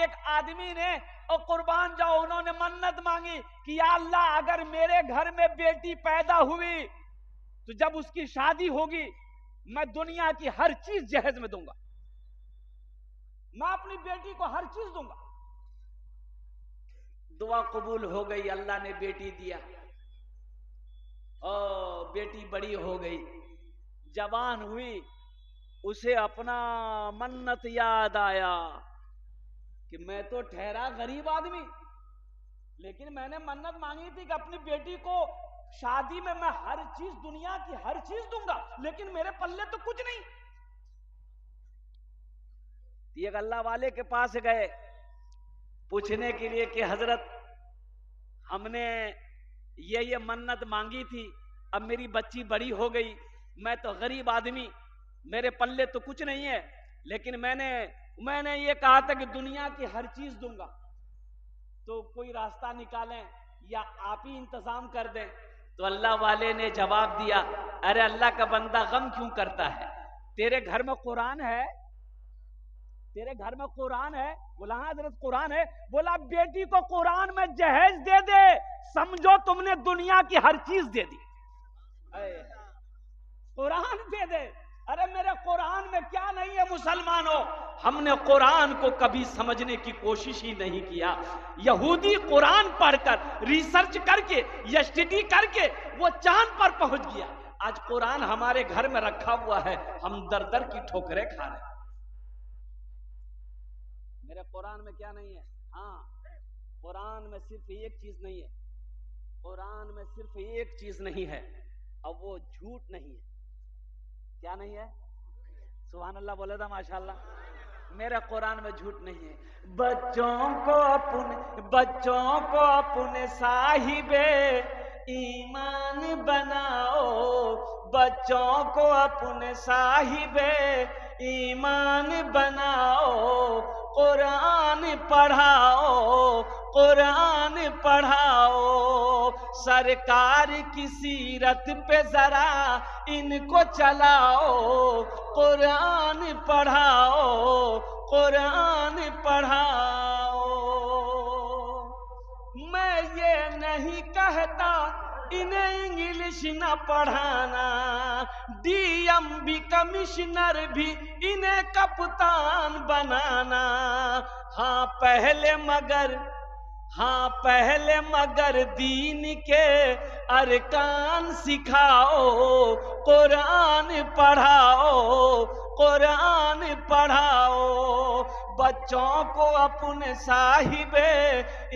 एक आदमी ने और कुर्बान जाओ उन्होंने मन्नत मांगी कि या अल्लाह अगर मेरे घर में बेटी पैदा हुई तो जब उसकी शादी होगी मैं दुनिया की हर चीज जहेज में दूंगा, मैं अपनी बेटी को हर चीज दूंगा। दुआ कबूल हो गई, अल्लाह ने बेटी दिया और बेटी बड़ी हो गई, जवान हुई, उसे अपना मन्नत याद आया कि मैं तो ठहरा गरीब आदमी, लेकिन मैंने मन्नत मांगी थी कि अपनी बेटी को शादी में मैं हर चीज, दुनिया की हर चीज दूंगा, लेकिन मेरे पल्ले तो कुछ नहीं। एक अल्लाह वाले के पास गए पूछने के लिए कि हजरत हमने ये मन्नत मांगी थी, अब मेरी बच्ची बड़ी हो गई, मैं तो गरीब आदमी, मेरे पल्ले तो कुछ नहीं है, लेकिन मैंने ये कहा था कि दुनिया की हर चीज दूंगा, तो कोई रास्ता निकालें या आप ही इंतजाम कर दें। तो अल्लाह वाले ने जवाब दिया, अरे अल्लाह का बंदा गम क्यों करता है, तेरे घर में कुरान है, तेरे घर में कुरान है। बोला हाँ हजरत कुरान है। बोला बेटी को कुरान में जहेज दे दे, समझो तुमने दुनिया की हर चीज दे दी। कुरान दे दे, अरे मेरे कुरान में क्या नहीं है मुसलमानों। हमने कुरान को कभी समझने की कोशिश ही नहीं किया। यहूदी कुरान पढ़कर रिसर्च करके या स्टडी करके वो चांद पर पहुंच गया। आज कुरान हमारे घर में रखा हुआ है, हम दर दर की ठोकरें खा रहे हैं। मेरे कुरान में क्या नहीं है? हाँ, कुरान में सिर्फ एक चीज नहीं है, कुरान में सिर्फ एक चीज नहीं है, अब वो झूठ नहीं है। क्या नहीं है? सुभान अल्लाह बोले था माशाल्लाह। मेरे कुरान में झूठ नहीं है। बच्चों को अपने साहिबे ईमान बनाओ, बच्चों को अपने साहिबे ईमान बनाओ, कुरान पढ़ाओ, कुरान पढ़ाओ, सरकार की सीरत पे जरा इनको चलाओ, कुरान पढ़ाओ, कुरान पढ़ाओ। मैं ये नहीं कहता इन्हें इंग्लिश न पढ़ाना, डीएम भी कमिश्नर भी इन्हें कप्तान बनाना। हाँ पहले मगर दीन के अरकान सिखाओ, कुरान पढ़ाओ, कुरान पढ़ाओ, बच्चों को अपने साहिबे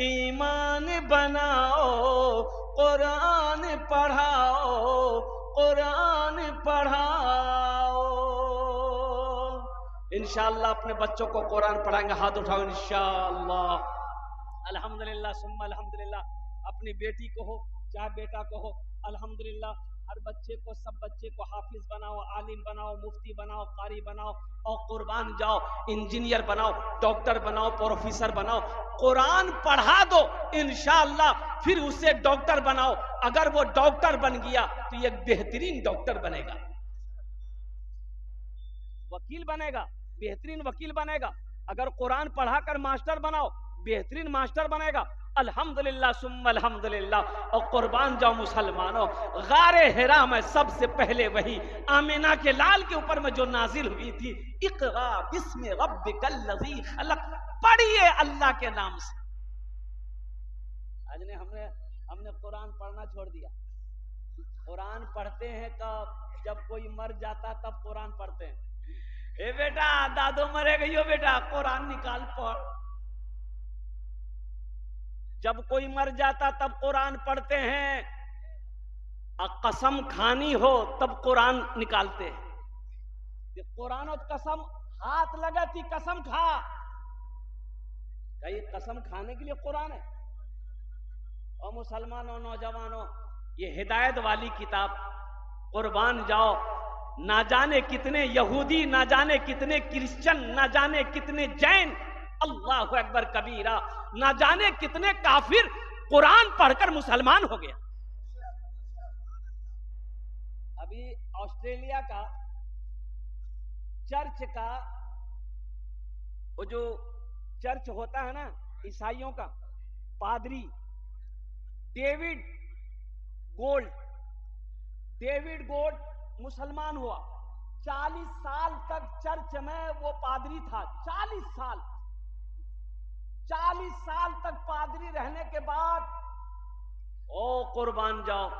ईमान बनाओ, कुरान पढ़ाओ, कुरान पढ़ाओ। इंशाअल्लाह अपने बच्चों को कुरान पढ़ाएंगे। हाथ उठाओ इंशाअल्लाह। अल्हम्दुलिल्लाह सुम्मा अल्हम्दुलिल्लाह। अपनी बेटी को हो चाहे बेटा को हो, अल्हम्दुलिल्लाह हर बच्चे को, सब बच्चे को हाफिज बनाओ, आलिम बनाओ, मुफ्ती बनाओ, कारी बनाओ और कुर्बान जाओ इंजीनियर बनाओ, डॉक्टर बनाओ, प्रोफेसर बनाओ। कुरान पढ़ा दो इंशाअल्लाह, फिर उसे डॉक्टर बनाओ। अगर वो डॉक्टर बन गया तो एक बेहतरीन डॉक्टर बनेगा, वकील बनेगा, बेहतरीन वकील बनेगा। अगर कुरान पढ़ाकर मास्टर बनाओ, बेहतरीन मास्टर बनेगा। अल्हम्दुलिल्लाह सुम्मा अल्हम्दुलिल्लाह। और कुर्बान जाओ मुसलमानों, गारे हिरा में सबसे पहले वही आमिना के लाल के ऊपर में जो नाजिल हुई थी, इक़रा बिस्मि रब्बिकल लज़ी खलक़, पढ़िए अल्लाह के नाम से। आज ने हमने कुरान पढ़ना छोड़ दिया। कुरान पढ़ते हैं कब? जब कोई मर जाता तब कुरान पढ़ते हैं। ए बेटा दादो मरे गई हो, बेटा कुरान निकाल पढ़। जब कोई मर जाता तब कुरान पढ़ते हैं, कसम खानी हो तब कुरान निकालते हैं। कुरान और कसम हाथ लगा थी, कसम खा, क्या ये कसम खाने के लिए कुरान है? और मुसलमानों, नौजवानों, ये हिदायत वाली किताब कुर्बान जाओ, ना जाने कितने यहूदी, ना जाने कितने क्रिश्चियन, ना जाने कितने जैन, अल्लाह अकबर कबीरा, ना जाने कितने काफिर कुरान पढ़कर मुसलमान हो गया। अभी ऑस्ट्रेलिया का चर्च का वो जो चर्च होता है ना ईसाइयों का, पादरी डेविड गोल्ड मुसलमान हुआ। 40 साल तक चर्च में वो पादरी था। 40 साल तक पादरी रहने के बाद ओ कुर्बान जाओ,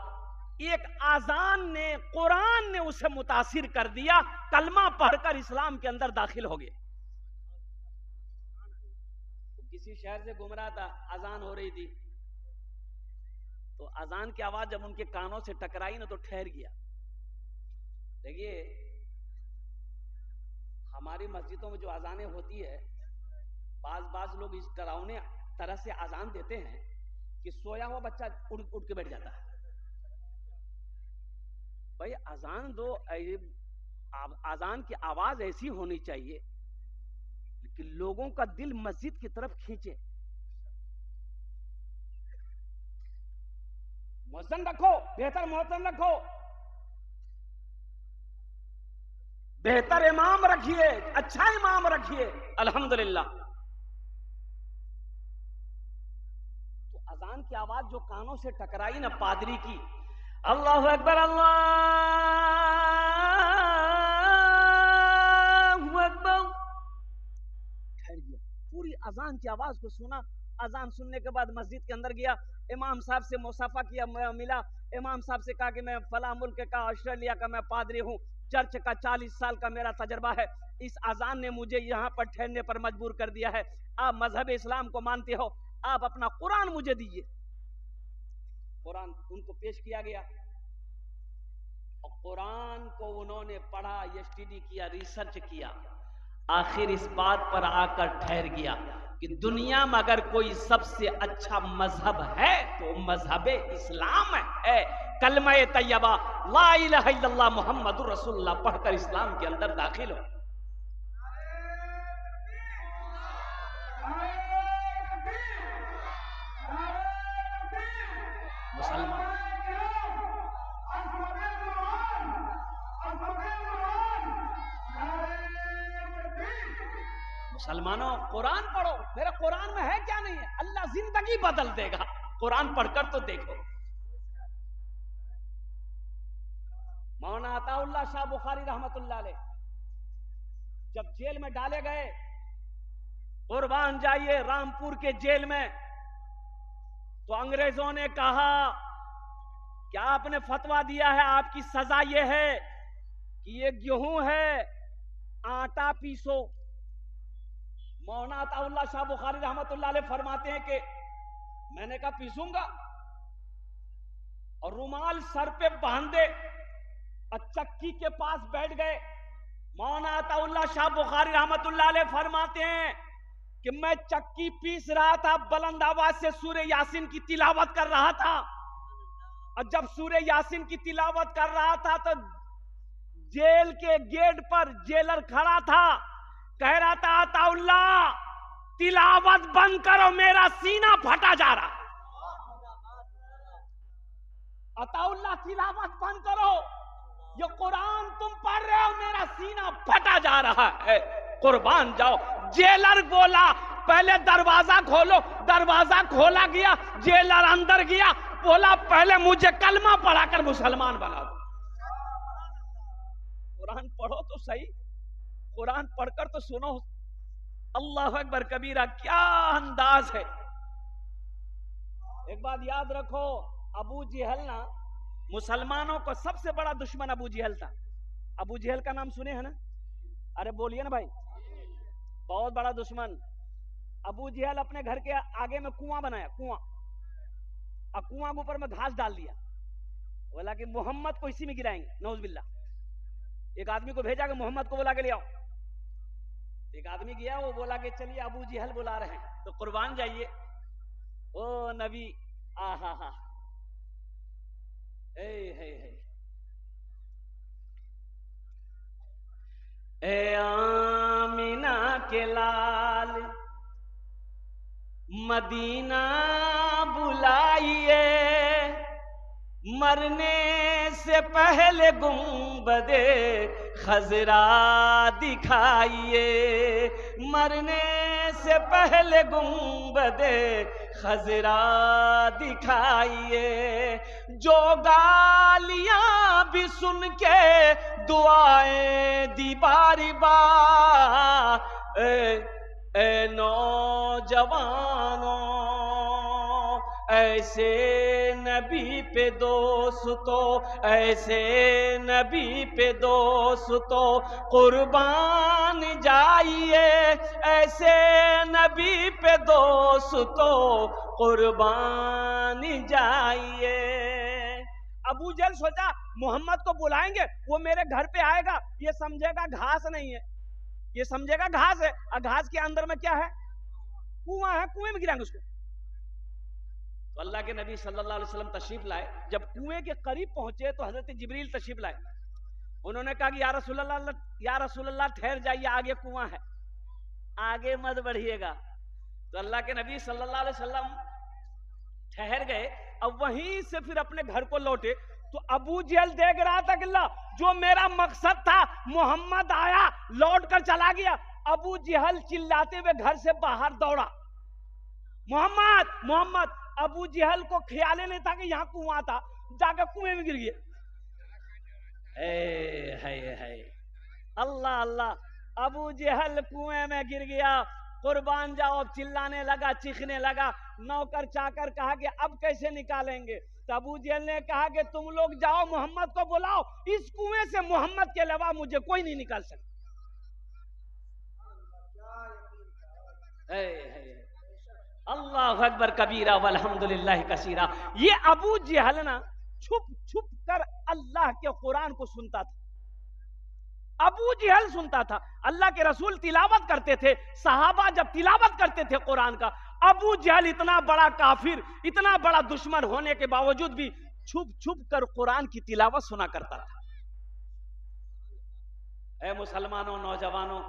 एक आजान ने, कुरान ने उसे मुतासिर कर दिया, कलमा पढ़कर इस्लाम के अंदर दाखिल हो गए। किसी शहर से घूम रहा था, अजान हो रही थी, तो अजान की आवाज जब उनके कानों से टकराई ना तो ठहर गया। देखिए हमारी मस्जिदों में जो अजानें होती है, बाज लोग इस डरावने तरह से अजान देते हैं कि सोया हुआ बच्चा उठ के बैठ जाता है। भाई अजान दो, अजान की आवाज ऐसी होनी चाहिए कि लोगों का दिल मस्जिद की तरफ खींचे। मौसम रखो, बेहतर मौसम रखो, बेहतर इमाम रखिए, अच्छा इमाम रखिए। अल्हम्दुलिल्लाह। तो अजान की आवाज जो कानों से टकराई ना पादरी की, अल्लाहु अकबर अल्लाहु अकबर, ठहर गया। पूरी अजान की आवाज को सुना। अजान सुनने के बाद मस्जिद के अंदर गया, इमाम साहब से मुसाफा किया, मिला। इमाम साहब से कहा कि मैं फला मुल्क का, ऑस्ट्रेलिया का मैं पादरी हूँ, चर्च का 40 साल का मेरा तजर्बा है, इस अजान ने मुझे यहाँ पर ठहरने पर मजबूर कर दिया है। आप मजहब इस्लाम को मानते हो, आप अपना कुरान मुझे दीजिए। कुरान उनको पेश किया गया और कुरान को उन्होंने पढ़ा, स्टडी किया, रिसर्च किया, आखिर इस बात पर आकर ठहर गया कि दुनिया में अगर कोई सबसे अच्छा मजहब है तो मजहब इस्लाम है। कलमा तैयबा ला इलाहा इल्लल्लाह मुहम्मदुर रसूलुल्लाह पढ़कर इस्लाम के अंदर दाखिल हो। मुसलमानों कुरान पढ़ो। मेरा कुरान में है क्या नहीं है? अल्लाह जिंदगी बदल देगा, कुरान पढ़कर तो देखो। मौलाना अताउल्लाह शाह बुखारी रहमतुल्लाह अलैह जब जेल में डाले गए, कुर्बान जाइए, रामपुर के जेल में, तो अंग्रेजों ने कहा कि आपने फतवा दिया है, आपकी सजा यह है कि ये गेहूं है, आटा पीसो। मौलाना अताउल्लाह शाह बुखारी रहमतुल्लाह अलैह फरमाते हैं कि मैंने कहा पीसूंगा, और रुमाल सर पे बांधे और चक्की के पास बैठ गए। मौलाना अताउल्लाह शाह बुखारी रहमतुल्लाह अलैह फरमाते हैं कि मैं चक्की पीस रहा था, बुलंद आवाज से सूरह यासीन की तिलावत कर रहा था, और जब सूरह यासीन की तिलावत कर रहा था तो जेल के गेट पर जेलर खड़ा था, कह रहा था अताउल्लाह तिलावत बंद करो, मेरा सीना फटा जा रहा। अताउल्लाह तिलावत बंद करो, ये कुरान तुम पढ़ रहे हो, मेरा सीना फटा जा रहा है। कुर्बान जाओ। जेलर बोला पहले दरवाजा खोलो, दरवाजा खोला गया, जेलर अंदर गया, बोला पहले मुझे कलमा पढ़ाकर मुसलमान बना दो। कुरान पढ़ो तो सही, कुरान पढ़कर तो सुनो। अल्लाह अकबर कबीरा, क्या अंदाज है। एक बात याद रखो, अबू जहल ना मुसलमानों का सबसे बड़ा दुश्मन अबू जहल था। अबू जहल का नाम सुने हैं ना? अरे बोलिए ना भाई, बहुत बड़ा दुश्मन। अबू जहल अपने घर के आगे में कुआं बनाया, कुआं, और कुआं के ऊपर में घास डाल दिया, बोला कि मोहम्मद को इसी में गिराएंगे, नौजुबिल्लाह। एक आदमी को भेजा कि मोहम्मद को बुला के ले आओ। एक आदमी गया, वो बोला कि चलिए अबू जहल बुला रहे हैं, तो कुर्बान जाइए। ओ नबी, आहा हा, ए आमिना के लाल मदीना बुलाइए, मरने से पहले गुंबदे खजरा दिखाइए, मरने से पहले गुंबदे खजरा दिखाइए, जो गालियां भी सुन के दुआएं दी बारी बार। ए नौजवानों, ऐसे नबी पे दोस्तों, ऐसे नबी पे दोस्तों कुर्बान जाइए, ऐसे नबी पे दोस्तों कुर्बान जाइए। अबू जहल सोचा मोहम्मद को बुलाएंगे, वो मेरे घर पे आएगा, ये समझेगा घास नहीं है, ये समझेगा घास है, और घास के अंदर में क्या है? कुआं है, कुएं में गिराएंगे उसको। तो अल्लाह के नबी सल्लल्लाहु अलैहि वसल्लम तशरीफ लाए। जब कुएं के करीब पहुंचे तो हजरत जिब्रील तशरीफ लाए। उन्होंने कहा कि या रसूल अल्लाह ठहर जाइए, आगे कुआं है, आगे मत बढ़िएगा। तो अल्लाह के नबी सल्लल्लाहु अलैहि वसल्लम ठहर गए। अब वहीं से फिर अपने घर को लौटे तो अबू जहल देख रहा था कि जो मेरा मकसद था, मोहम्मद आया, लौट कर चला गया। अबू जहल चिल्लाते हुए घर से बाहर दौड़ा, मोहम्मद मोहम्मद। अबू जहल को ख्याल नहीं था कि यहाँ कुआं था, जाकर कुएं में गिर गया। है अल्लाह अल्लाह, अबू जहल कुएं में गिर गया। कुर्बान जाओ, अब चिल्लाने लगा, चीखने लगा। नौकर चाकर कहा कि अब कैसे निकालेंगे? तो अबू जहल ने कहा कि तुम लोग जाओ, मोहम्मद को बुलाओ, इस कुएं से मोहम्मद के अलावा मुझे कोई नहीं निकाल सकता। अल्लाह अकबर कबीरा वल्हम्दुलिल्लाह कसीरा। ये अबू जहल ना छुप छुप कर अल्लाह के कुरान को सुनता था। अबू जहल सुनता था, अल्लाह के रसूल तिलावत करते थे, सहाबा जब तिलावत करते थे कुरान का, अबू जहल इतना बड़ा काफिर, इतना बड़ा दुश्मन होने के बावजूद भी छुप छुप कर कुरान की तिलावत सुना करता था। ऐ मुसलमानों, नौजवानों,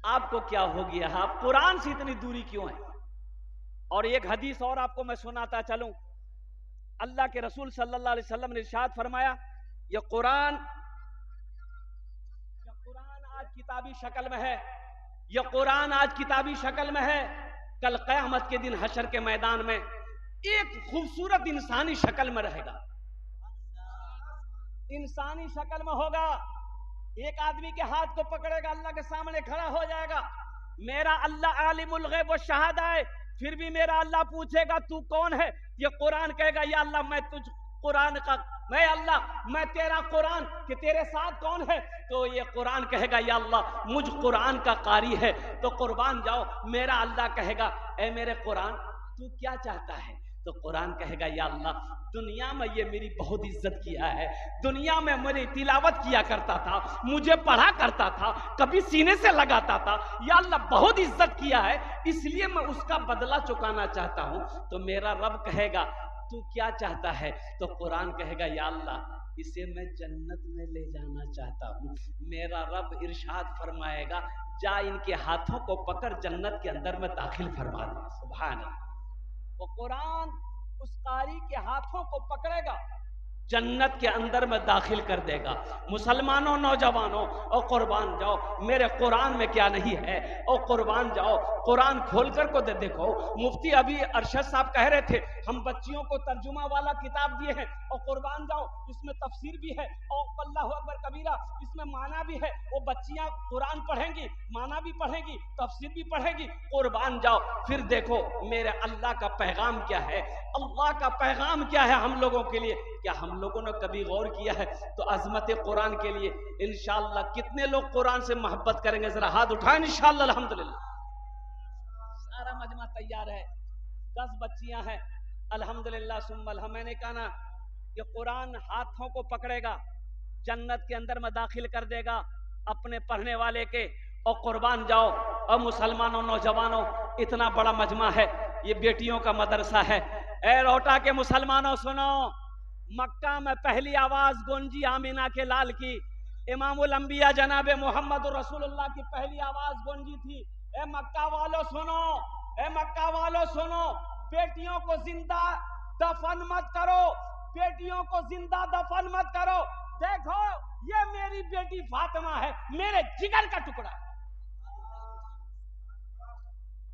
आपको क्या हो गया? आप कुरान से इतनी दूरी क्यों है? और एक हदीस और आपको मैं सुनाता चलूं। अल्लाह के रसूल सल्लल्लाहु अलैहि वसल्लम ने इरशाद फरमाया, ये कुरान आज किताबी शक्ल में है, ये कुरान आज किताबी शक्ल में है, कल क़यामत के दिन हशर के मैदान में एक खूबसूरत इंसानी शक्ल में रहेगा, इंसानी शक्ल में होगा। एक आदमी के हाथ को पकड़ेगा, अल्लाह के सामने खड़ा हो जाएगा। मेरा अल्लाह आलिमुल गैब व शहादा है, फिर भी मेरा अल्लाह पूछेगा तू कौन है? ये कुरान कहेगा या अल्लाह मैं तुझ कुरान का, मैं अल्लाह मैं तेरा कुरान, कि तेरे साथ कौन है? तो ये कुरान कहेगा या अल्लाह मुझ कुरान का कारी है। तो कुर्बान जाओ, मेरा अल्लाह कहेगा ए मेरे कुरान तू क्या चाहता है? तो कुरान कहेगा या अल्लाह दुनिया में ये मेरी बहुत इज्जत किया है, दुनिया में मेरी तिलावत किया करता था, मुझे पढ़ा करता था, कभी सीने से लगाता था, या अल्लाह बहुत इज्जत किया है, इसलिए मैं उसका बदला चुकाना चाहता हूं। तो मेरा रब कहेगा तू क्या चाहता है? तो कुरान कहेगा या अल्लाह इसे मैं जन्नत में ले जाना चाहता हूँ। मेरा रब इरशाद फरमाएगा जा इनके हाथों को पकड़ जन्नत के अंदर में दाखिल फरमा दे। सुभान अल्लाह। वो कुरान उस कारी के हाथों को पकड़ेगा, जन्नत के अंदर में दाखिल कर देगा। मुसलमानों, नौजवानों, और कुर्बान जाओ, मेरे कुरान में क्या नहीं है? और कुर्बान जाओ, कुरान खोल कर को देखो। मुफ्ती अभी अरशद साहब कह रहे थे हम बच्चियों को तर्जुमा वाला किताब दिए हैं, और कुर्बान जाओ इसमें तफसीर भी है, और अल्लाहु अकबर कबीरा इसमें माना भी है। वो बच्चियां कुरान पढ़ेंगी, माना भी पढ़ेंगी, तफसीर भी पढ़ेंगी। कुर्बान जाओ, फिर देखो मेरे अल्लाह का पैगाम क्या है, अल्लाह का पैगाम क्या है हम लोगों के लिए। क्या हम लोगों ने कभी गौर किया है? तो अजमत कुरान के लिए इंशाअल्लाह कितने लोग कुरान से मोहब्बत करेंगे? जरा हाथ उठाएं इंशाअल्लाह। अल्हम्दुलिल्लाह सारा मजमा तैयार है, 10 बच्चियां हैं अल्हम्दुलिल्लाह सुम्मल। मैंने कहा ना कि कुरान हाथों को पकड़ेगा, जन्नत के अंदर में दाखिल कर देगा अपने पढ़ने वाले के। और कुर्बान जाओ, और मुसलमानों, नौजवानों, इतना बड़ा मजमा है, ये बेटियों का मदरसा है। ए रोटा के मुसलमानों सुनो, मक्का में पहली आवाज गूंजी आमीना के लाल की, इमामुल अंबिया जनाबे मोहम्मद रसूलुल्लाह की पहली आवाज गूंजी थी। ए मक्का वालों सुनो, ए मक्का वालों सुनो, बेटियों को जिंदा दफन मत करो, बेटियों को जिंदा दफन मत करो। देखो ये मेरी बेटी फातिमा है, मेरे जिगर का टुकड़ा।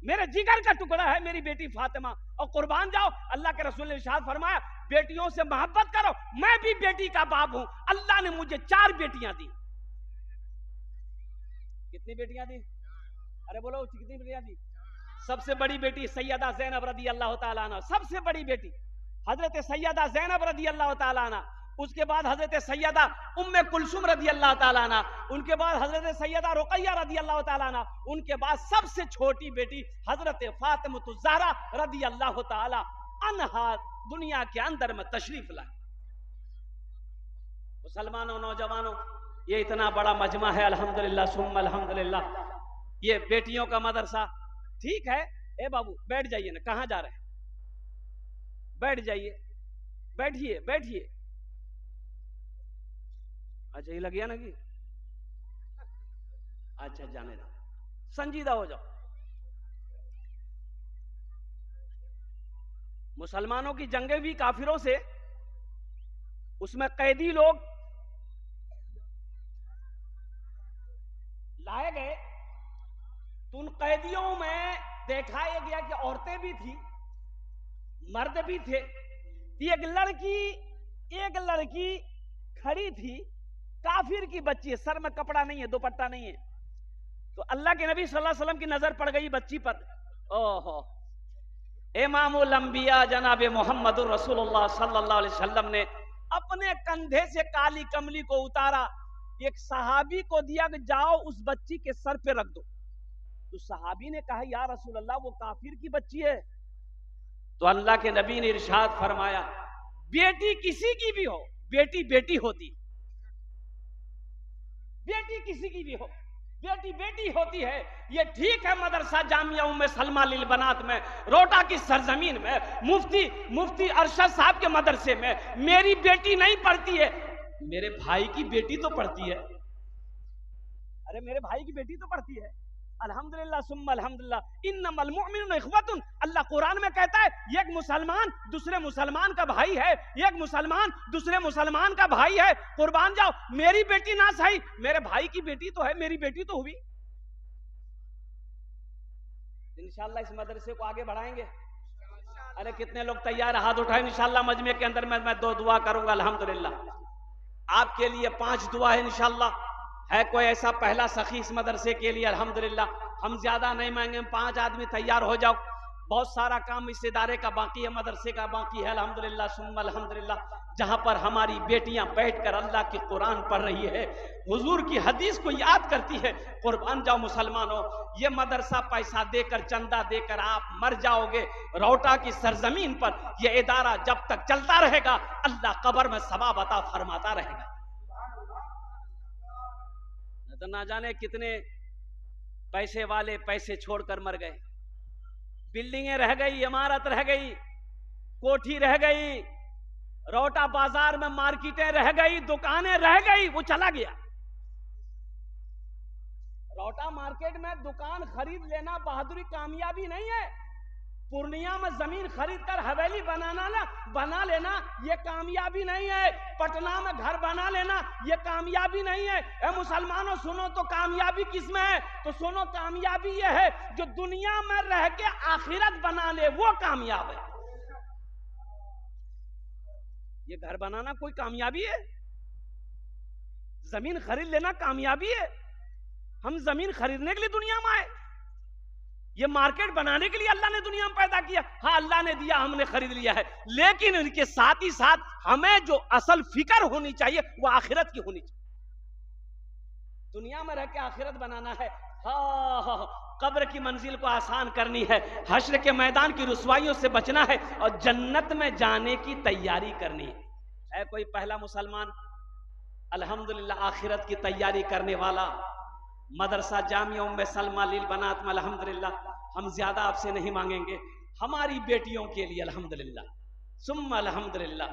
मेरे जिगर का टुकड़ा है मेरी बेटी फातिमा, और कुर्बान जाओ। अल्लाह के रसूल ने इरशाद फरमाया बेटियों से मोहब्बत करो, मैं भी बेटी का बाप हूं। अल्लाह ने मुझे 4 बेटियां दी। कितनी बेटियां दी? अरे बोलो कितनी बेटियां दी? सबसे बड़ी बेटी सैयदा ज़ैनब रदी अल्लाह ताला अन्हा, सबसे बड़ी बेटी हजरत सैयदा ज़ैनब रदी अल्लाह ताला अन्हा, उसके बाद हजरत सैयदा उम्मे कुलसुम रदी अल्लाह ताला अन्हा, उनके बाद हजरत सैयदा रुकैया रदी अल्लाह ताला अन्हा, उनके बाद सबसे छोटी बेटी हजरत फातिमा ज़हरा रदी अल्लाह ताला अन्हा दुनिया के अंदर में तशरीफ लाए। मुसलमानों, नौजवानों, ये इतना बड़ा मजमा है, अल्हम्दुलिल्लाह सुम्मा अल्हम्दुलिल्लाह। ये बेटियों का मदरसा, ठीक है। ए बाबू बैठ जाइए ना, कहां जा रहे हैं? बैठ जाइए, बैठिए बैठिए। अच्छा ये लग गया ना कि अच्छा जाने दो, संजीदा हो जाओ। मुसलमानों की जंगें भी काफिरों से, उसमें कैदी लोग लाए गए, तो उन कैदियों में देखा गया कि औरतें भी थी, मर्द भी थे। एक लड़की खड़ी थी, काफिर की बच्ची है, सर में कपड़ा नहीं है, दुपट्टा नहीं है। तो अल्लाह के नबी सल्लल्लाहु अलैहि वसल्लम की नजर पड़ गई बच्ची पर। ओहो, इमामुल अंबिया जनाब मोहम्मदुर रसूलुल्लाह सल्लल्लाहु अलैहि वसल्लम ने अपने कंधे से काली कमली को उतारा, एक सहाबी को दिया कि जाओ उस बच्ची के सर पे रख दो। तो सहाबी ने कहा या रसूल अल्लाह वो काफिर की बच्ची है। तो अल्लाह के नबी ने इरशाद फरमाया बेटी किसी की भी हो, बेटी बेटी होती, बेटी किसी की भी हो, बेटी बेटी होती है। ये ठीक है मदरसा जामिया उम्मे सलमा लिल बनात में, रोटा की सरजमीन में, मुफ्ती अरशद साहब के मदरसे में मेरी बेटी नहीं पढ़ती है, मेरे भाई की बेटी तो पढ़ती है। अरे मेरे भाई की बेटी तो पढ़ती है। अल्हम्दुलिल्लाह सुम्मा अल्हम्दुलिल्लाह। इन्नमल मुअमिनूना इख्वतुन, अल्लाह कुरान में कहता है एक मुसलमान दूसरे मुसलमान का भाई है, एक मुसलमान दूसरे मुसलमान का भाई है। कुर्बान जाओ, मेरी बेटी ना सही, मेरे भाई की बेटी तो है, मेरी बेटी तो हुई। इंशाअल्लाह इस मदरसे को आगे बढ़ाएंगे। अरे कितने लोग तैयार, हाथ उठाए। इंशाअल्लाह मजमे के अंदर मैं 2 दुआ करूंगा अल्हम्दुलिल्लाह। आपके लिए 5 दुआ है इंशाअल्लाह। है कोई ऐसा पहला सखी इस मदरसे के लिए? अल्हम्दुलिल्लाह हम ज्यादा नहीं मांगे, 5 आदमी तैयार हो जाओ। बहुत सारा काम इस इदारे का बाकी है, मदरसे का बाकी है। अल्हम्दुलिल्लाह सुम्मा अल्हम्दुलिल्लाह। जहां पर हमारी बेटियां बैठकर अल्लाह की कुरान पढ़ रही है, हुजूर की हदीस को याद करती है। कुर्बान जाओ मुसलमानों, ये मदरसा पैसा देकर, चंदा देकर आप मर जाओगे। रोटा की सरजमीन पर यह इदारा जब तक चलता रहेगा अल्लाह कब्र में सवाब अता फरमाता रहेगा। तो ना जाने कितने पैसे वाले पैसे छोड़कर मर गए। बिल्डिंगें रह गई, इमारत रह गई, कोठी रह गई, रोटा बाजार में मार्केटें रह गई, दुकानें रह गई, वो चला गया। रोटा मार्केट में दुकान खरीद लेना बहादुरी कामयाबी नहीं है। पूर्णिया में जमीन खरीद कर हवेली बना लेना ये कामयाबी नहीं है। पटना में घर बना लेना ये कामयाबी नहीं है। ए मुसलमानों सुनो तो कामयाबी किसमें है? तो सुनो कामयाबी ये है जो दुनिया में रह के आखिरत बना ले, वो कामयाब है। ये घर बनाना कोई कामयाबी है? जमीन खरीद लेना कामयाबी है? हम जमीन खरीदने के लिए दुनिया में आए, ये मार्केट बनाने के लिए अल्लाह ने दुनिया में पैदा किया। हाँ अल्लाह ने दिया, हमने खरीद लिया है, लेकिन इनके साथ ही साथ हमें जो असल फिक्र होनी चाहिए वो आखिरत की होनी चाहिए। दुनिया में रह के आखिरत बनाना है। हाँ, कब्र की मंजिल को आसान करनी है, हश्र के मैदान की रुसवाइयों से बचना है और जन्नत में जाने की तैयारी करनी है। कोई पहला मुसलमान अल्हम्दुलिल्लाह आखिरत की तैयारी करने वाला मदरसा जामिया उम्मे सलमा लिल बनात में अल्हम्दुलिल्लाह हम ज्यादा आपसे नहीं मांगेंगे। हमारी बेटियों के लिए अल्हम्दुलिल्लाह सुम्मा अल्हम्दुलिल्लाह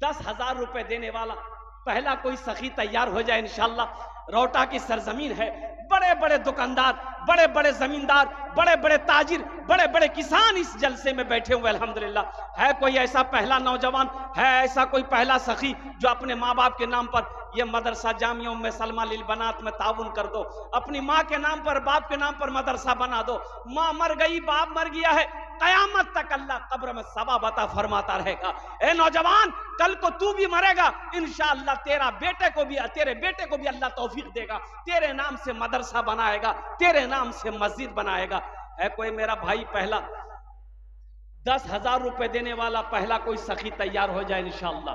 10,000 रुपए देने वाला पहला कोई सखी तैयार हो जाए इंशाअल्लाह। रोटा की सरजमीन है, बड़े बड़े दुकानदार, बड़े बड़े जमींदार, बड़े बड़े ताजिर, बड़े बड़े किसान इस जलसे में बैठे हुए अल्हम्दुलिल्लाह। है कोई ऐसा पहला नौजवान, है ऐसा कोई पहला सखी जो अपने माँ बाप के नाम पर ये मदरसा जामिया उम्मे सलमा लिल बनात में ताउन कर दो। अपनी माँ के नाम पर, बाप के नाम पर मदरसा बना दो। माँ मर गई, बाप मर गया है, कयामत तक अल्लाह कब्र में सवाब अता फरमाता रहेगा। ए नौजवान, कल को तू भी मरेगा, इंशाअल्लाह तेरे बेटे को भी अल्लाह तौफीक देगा, तेरे नाम से मदरसा बनाएगा, तेरे नाम से मस्जिद बनाएगा। है कोई मेरा भाई पहला 10,000 रुपए देने वाला पहला कोई सखी तैयार हो जाए इंशाअल्लाह,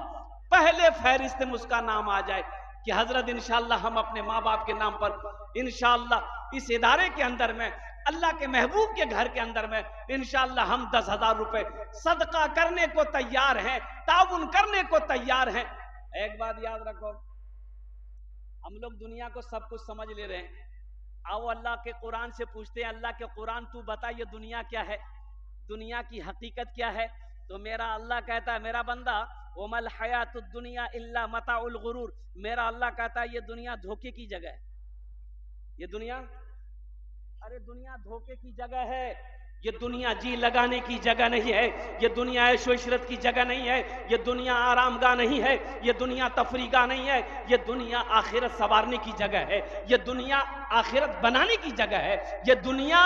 पहले फहरिस्त में उसका नाम आ जाए कि हजरत इंशाअल्लाह हम अपने माँ बाप के नाम पर इंशाअल्लाह इस इदारे के अंदर में, अल्लाह के महबूब के घर के अंदर में इंशाअल्लाह हम 10,000 रुपए सदका करने को तैयार हैं, ताउन करने को तैयार हैं। एक बात याद रखो, हम लोग दुनिया को सब कुछ समझ ले रहे हैं। आओ अल्लाह के कुरान से पूछते हैं, अल्लाह के कुरान तू बता ये दुनिया क्या है, दुनिया की हकीकत क्या है। तो मेरा अल्लाह कहता है, मेरा बंदा वमल हयातुद दुनिया इल्ला मताउल गुरूर, मेरा अल्लाह कहता है ये दुनिया धोखे की जगह है। ये दुनिया, अरे दुनिया धोखे की जगह है, ये दुनिया जी लगाने की जगह नहीं है, ये दुनिया ऐशो इशरत की जगह नहीं है, ये दुनिया आरामगाह नहीं है, ये दुनिया तफरीगाह नहीं है, ये दुनिया आखिरत संवारने की जगह है, ये दुनिया आखिरत बनाने की जगह है, ये दुनिया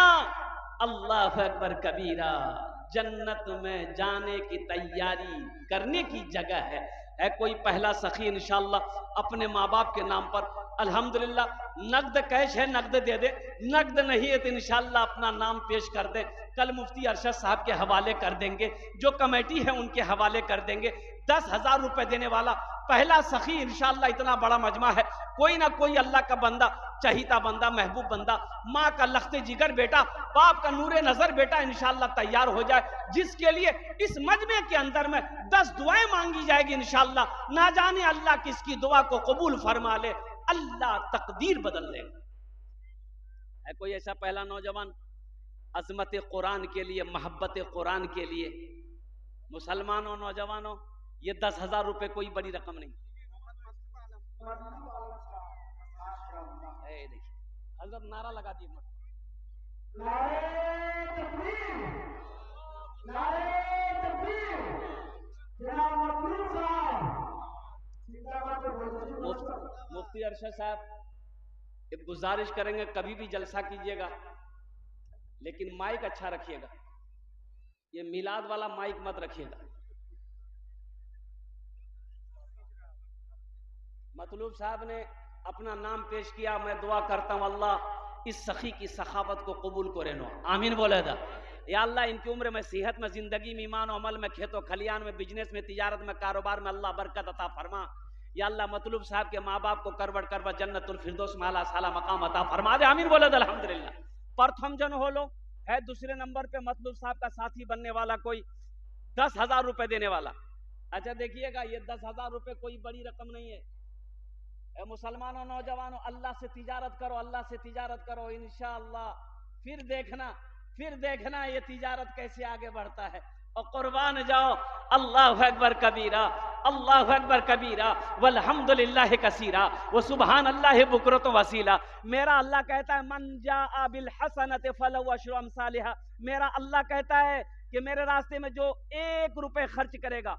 अल्लाह अकबर कबीरा जन्नत में जाने की तैयारी करने की जगह है। है कोई पहला सखी इंशाअल्लाह अपने माँ बाप के नाम पर अल्हम्दुलिल्लाह नगद कैश है नगद दे दे, नगद नहीं है तो इंशाअल्लाह अपना नाम पेश कर दे, कल मुफ्ती अरशद साहब के हवाले कर देंगे, जो कमेटी है उनके हवाले कर देंगे। 10,000 रुपए देने वाला पहला सखी इंशाअल्लाह, इतना बड़ा मजमा है, कोई ना कोई अल्लाह का बंदा, चहीता बंदा, महबूब बंदा, माँ का लख्ते जिगर बेटा, बाप का नूरे नजर बेटा इंशाअल्लाह तैयार हो जाए, जिसके लिए इस मजमे के अंदर में 10 दुआएं मांगी जाएगी इंशाअल्लाह। ना जाने अल्लाह किसकी दुआ को कबूल फरमा ले, अल्लाह तकदीर बदल देगा। है कोई ऐसा पहला नौजवान अजमत कुरान के लिए, मोहब्बत कुरान के लिए? मुसलमानों, नौजवानों, ये 10,000 रुपए कोई बड़ी रकम नहीं। देखिए हजरत नारा लगा दिए, मुफ्ती अरशद साहब एक गुजारिश करेंगे, कभी भी जलसा कीजिएगा लेकिन माइक अच्छा रखिएगा, ये मिलाद वाला माइक मत रखिएगा। मतलूब साहब ने अपना नाम पेश किया, मैं दुआ करता हूं अल्लाह इस सखी की सखावत को कबूल करे नो, आमीन बोले था। या अल्लाह इनकी उम्र में, सेहत में, जिंदगी में, ईमान और अमल में, खेतों खलियान में, बिजनेस में, तिजारत में, कारोबार में अल्लाह बरकत अता फरमा। या अल्लाह मतलूब साहब के माँ बाप को करवट करवट जन्नतुल फिरदौस में आला साला मकाम अता फरमा दे, आमीन बोले अल्हम्दुलिल्लाह। प्रथम जन हो लो है, दूसरे नंबर पे मतलूब साहब का साथी बनने वाला कोई 10,000 रुपए देने वाला। अच्छा देखिएगा, ये 10,000 रुपए कोई बड़ी रकम नहीं है। मुसलमानों, नौजवानों, अल्लाह से तिजारत करो, अल्लाह से तिजारत करो इंशाअल्लाह, फिर देखना ये तिजारत कैसे आगे बढ़ता है। और कुर्बान जाओ, अल्लाहु अकबर कबीरा, अल्लाहु अकबर कबीरा वल्हम्दुलिल्लाहि कसीरा व सुभान अल्लाहि बुकरतु वसीला। मेरा अल्लाह कहता है मन जाअ बिल हसनति फलहु अशरु अमसालिहा। मेरा अल्लाह कहता है कि मेरे रास्ते में जो 1 रुपए खर्च करेगा,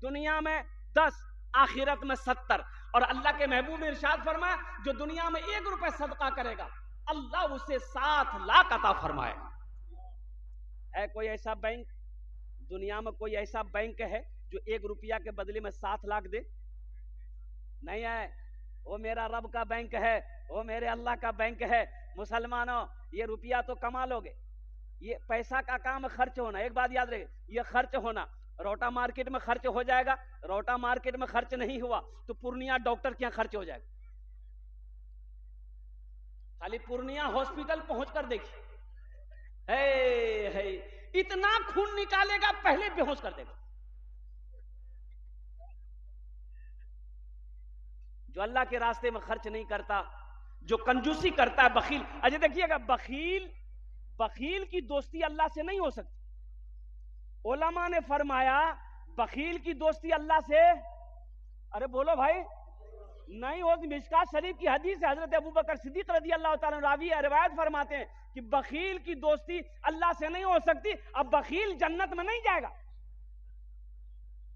दुनिया में 10, आखिरत में 70। और अल्लाह के महबूब ने इरशाद फरमाया, जो दुनिया में 1 रुपए सदका करेगा अल्लाह उसे 7 लाख अता फरमाएगा। है कोई ऐसा बैंक, दुनिया में कोई ऐसा बैंक है जो 1 रुपया के बदले में 7 लाख दे? नहीं है। वो मेरा रब का बैंक है, वो मेरे अल्लाह का बैंक है। मुसलमानों, ये रुपया तो कमा लोगे, ये पैसा का काम खर्च होना। एक बात याद रहे, ये खर्च होना रोटा मार्केट में खर्च हो जाएगा, रोटा मार्केट में खर्च नहीं हुआ तो पूर्णिया डॉक्टर के यहाँ खर्च हो जाएगा। खाली पूर्णिया हॉस्पिटल पहुंचकर देखिए, है इतना खून निकालेगा पहले बेहोश कर देगा। जो अल्लाह के रास्ते में खर्च नहीं करता, जो कंजूसी करता है, बखील। अजय देखिएगा, बखील की दोस्ती अल्लाह से नहीं हो सकती। उलमा ने फरमाया बखील की दोस्ती अल्लाह से, अरे बोलो भाई, नहीं हो। मिशकात शरीफ की हदीस है, हजरत अबू बकर सिद्दीक रज़ी अल्लाह ताला रावी रिवायत फरमाते हैं कि बखील की दोस्ती अल्लाह से नहीं हो सकती। अब बखील जन्नत में नहीं जाएगा,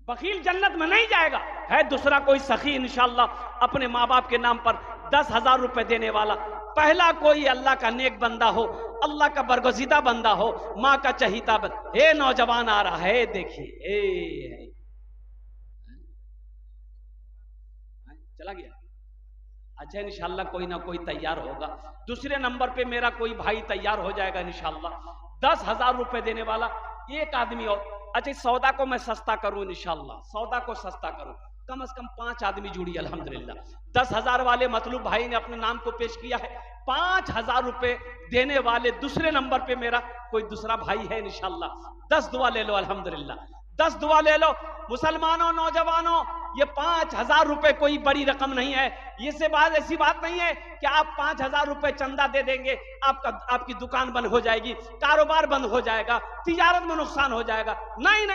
बखील जन्नत में नहीं जाएगा। है दूसरा कोई सखी इंशाअल्लाह अपने माँ बाप के नाम पर 10,000 रुपए देने वाला। पहला कोई अल्लाह का नेक बंदा हो, अल्लाह का बरगुज़ीदा बंदा हो, माँ का चहीता बंदा। हे नौजवान आ रहा है, देखिए चला गया। अच्छा इंशाअल्लाह कोई ना कोई तैयार होगा। दूसरे नंबर पे मेरा कोई भाई तैयार हो जाएगा इंशाअल्लाह, 10,000 रुपए देने वाला एक आदमी और। अच्छा इस सौदा को मैं सस्ता करूं इंशाअल्लाह, सौदा को सस्ता करूं, कम से कम 5 आदमी जुड़ी अल्हम्दुलिल्लाह। 10,000 वाले मतलूब भाई ने अपने नाम को पेश किया है। 5,000 रुपए देने वाले दूसरे नंबर पे मेरा कोई दूसरा भाई है इंशाअल्लाह। 10 दुआ ले लो अल्हम्दुलिल्लाह, 10 दुआ ले लो। मुसलमानों नौजवानों, ये 5,000 रुपए कोई बड़ी रकम नहीं है। ये से बात ऐसी बात नहीं है कि आप 5,000 रुपए चंदा दे देंगे आपकी दुकान बंद हो जाएगी, कारोबार बंद हो जाएगा, तिजारत में नुकसान हो जाएगा। नहीं नहीं।